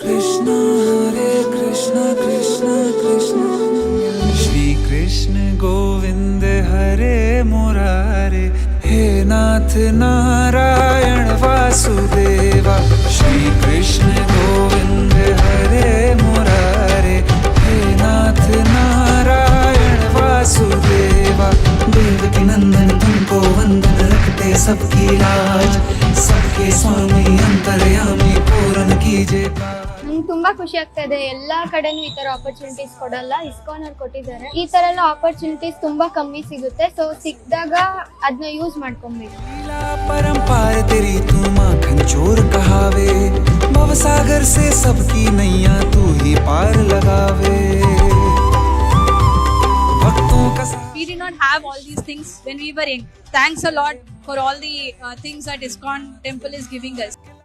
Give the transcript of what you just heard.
कृष्ण कृष्ण कृष्ण श्री कृष्ण गोविंद हरे मुरारे हे नाथ नारायण वासुदेवा श्री कृष्ण गोविंद हरे मुरारे हे नाथ नारायण वासुदेवा देवकी नंदन तुमको वंदन रखते सबकी लाज सबके स्वामी अंतर्यामी पूर्ण कीजिए ನಂಗೆ ತುಂಬಾ ಖುಷಿ ಆಗ್ತಾ ಇದೆ. ಎಲ್ಲಾ ಕಡೆನೂ ಈ ತರ ಆಪರ್ಚುನಿಟೀಸ್ ಕೊಡಲ್ಲ, ಇಸ್ಕಾನ್ ಅವ್ರು ಕೊಟ್ಟಿದ್ದಾರೆ. ಈ ತರ ಎಲ್ಲ ಆಪರ್ಚುನಿಟೀಸ್ ತುಂಬಾ ಕಮ್ಮಿ ಸಿಗುತ್ತೆ. ಸೊ ಸಿಕ್ಕಿದಾಗ ಅದನ್ನ ಯೂಸ್ ಮಾಡ್ಕೊಬೇಕು. परंपार तेरी तू माखन चोर कहावे भवसागर से सबकी नैया तू ही पार लगावे भक्तों का We did not have all these things when we were young. Thanks a lot for all the things that ISKCON temple is giving us.